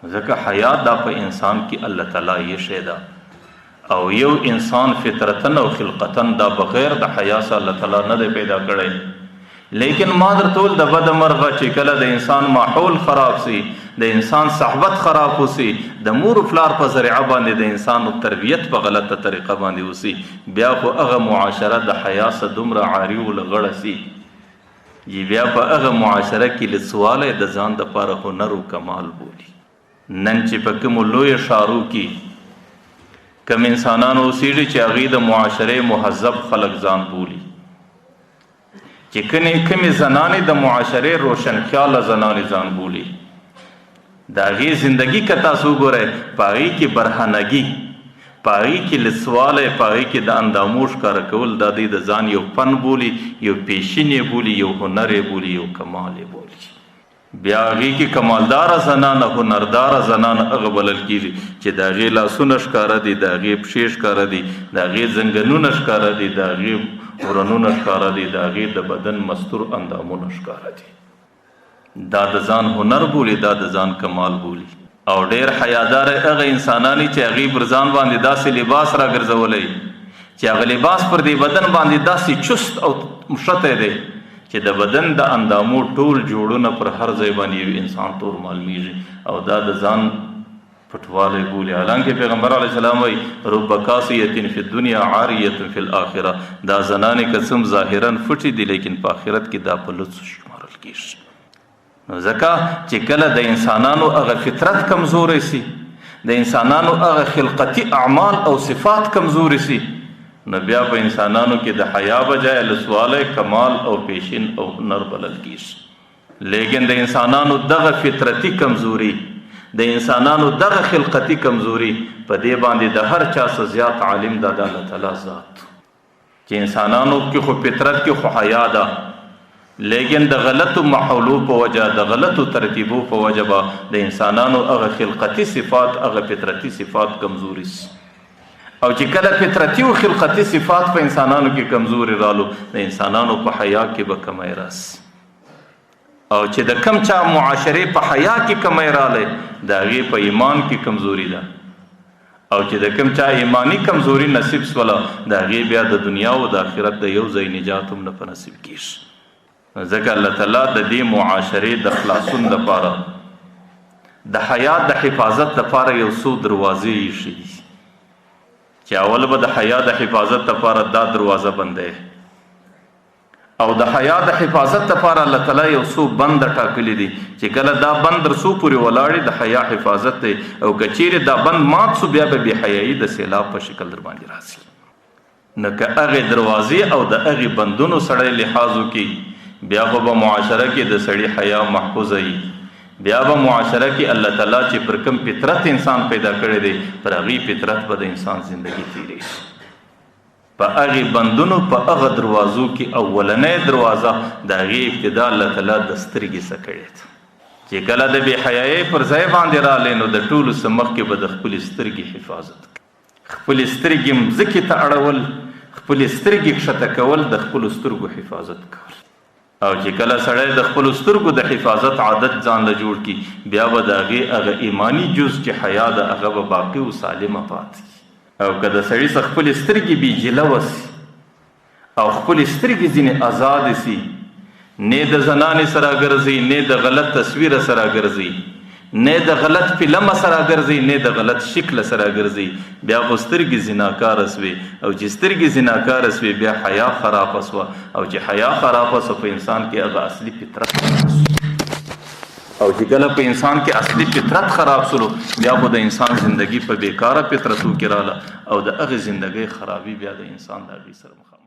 ځکه حیا دا په انسان کې الله تعالی یې شی ده او یو انسان فطرتن او خلقتن دا بغیر د حیا سره الله تعالی نه دی پیدا کړی. لیکن ما درته ویل د بد مرغه چې کله د انسان ماحول خراب سي، د انسان صحبت خراب وسی، د مور و پلار په ذریعه باندې د انسان تربیت په غلطه طریقه باندې وسی، بیا خو هغه معاشره د حیا سره دومره عاري او لغړه سي چې بیا په هغه معاشره کې لسواله د ځان د پاره هنر او کمال بولی. نن چې په کوم لوی شارو کې کم انسانانو اوسېږي چې هغې د معاشرې مهذب خلک ځان بولي، چې کمې زنانې د معاشرې روشن خیاله زنانې ځان بولي، د هغې زندګي که تاسو وګورئ په هغې کې برهنګي، په هغې کې لسوالی، په هغې کې د اندامو ښکاره کول دا دوی د ځان یو فن بولي، یو پیشین یې بولي، یو هنر یې بولي، یو کمال یې بولي. بیا هغې کې کمالداره زنانه، هنرداره زنانه هغه بلل کېږي چې د هغې لاسونه ښکاره دي، د هغې پښې ښکاره دي، د هغې زنګنونه ښکاره دي، د هغې ورنونه ښکاره دي، د هغې د بدن مستور اندامونه ښکاره دي. دا د ځان هنر بولي، دا د ځان کمال بولي. او ډېر حیادار هغه انسانان چې هغې پر ځان باندې داسې لباس راګرځولی چې هغه لباس پر دې بدن باندې داسې چست او مشتی دی چې د بدن د اندامو ټول جوړونه پر هر ځای باندې یو انسان تور معلومیږي، او دا د ځان پټوالی بولي. حالانکه پیغمبر علیه السلام وایي رب کاسیة فی الدنیا عاریة فی الاخره، دا زنانې که څوم ظاهرا فټې دي لیکن په آخرت کې دا په لڅ شمارل کېږي. نو ځکه چې کله د انسانانو هغه فطرت کمزوری سي، د انسانانو هغه خلقتي اعمال او صفات کمزوری سي، نو بیا په انسانانو کې د حیا بجای لسوالی، کمال او پیشین او هنر بلل کېږي. لیکن د انسانانو دغه فطرتي کمزوري، د انسانانو دغه خلقتي کمزوري په دې باندې د هر چا څه زیات عالم دا د الله تعالی ذات چې انسانانو کې خو فطرت کې خو حیا ده، لیکن د غلطو محولو په وجه، د غلطو ترتیبو په وجه به د انسانانو هغه خلقتي صفات، هغه فطرتي صفات کمزوري سي. او چې کله فطرتي او خلقتي صفات په انسانانو کې کمزوري رالو، د انسانانو په حیا کې به کمی راسي. او چې د کم چا معاشرې په حیا کې کمی رالی، د هغې په ایمان کې کمزوري ده. او چې د کم چا ایمانی کمزوري نصیب سوله، د هغې بیا د دنیا او د آخرت د یو ځای نجات هم نه په نصیب کېږي. ځکه الله تعالی د دې معاشرې د خلاصون دپاره، د حیا د حفاظت دپاره یو څو دروازې ایښي دي چې اول به د حیا د حفاظت دپاره دا دروازه بندی، او د حیا د حفاظت دپاره الله تعالی یو څو بند ټاکلي دي چې کله دا بند در څو پورې ولاړې د حیا حفاظت دی، او که چیرې دا بند مات سو بیا به بې حیایي د سیلاب په شکل در باندې راسي. نو که هغې دروازې او د هغې بندونو سړی لحاظ وکړي، بیا به معاشره کې د سړي حیا محفوظه وي، بیا به معاشره کې الله تعالی چې پر کوم فطرت انسان پیدا کړی دی پر هغې فطرت به د انسان زندگی تیری شي. په هغې بندونو، په هغه دروازو کې اولنۍ دروازه د هغې ابتدا الله تعالی د سترګې څخه کړې ده چې کله د بې حیایۍ پر ځای باندې رالی، نو د ټولو څه مخکې به د خپلې سترګې حفاظت کړي، خپلې سترګې مځکې ته اړول، خپلې سترګې ښکته کول، د خپلو سترګو حفاظت کول. او چې کله سړی د خپلو سترګو د حفاظت عادت ځان له جوړ کړي، بیا به د هغې هغه ایمانی جز چې حیا ده هغه به باقي او سالمه پاتې. او که د سړي څخه خپلې سترګې بې جلوه سي او خپلې سترګې ځینې ازادې سي، نه د زنانې سره ګرځي، نه د غلط تصویره سره ګرځي، نه د غلط فلمه سره ګرځي، نه د غلط شکل سره ګرځي، بیا خو سترګې زناکاره سوې. او چې سترګې زناکاره سوې بیا حیا خرابه سوه، او چې حیا خرابه سوه په انسان کې هغه اصلي فطرت خراب سو. او چې کله په انسان کې اصلي فطرت خراب سلو، بیا خو د انسان زندگی په بیکاره فطرتو کې راله، او د هغې زندګۍ خرابي بیا د انسان د هغې سره مخامخ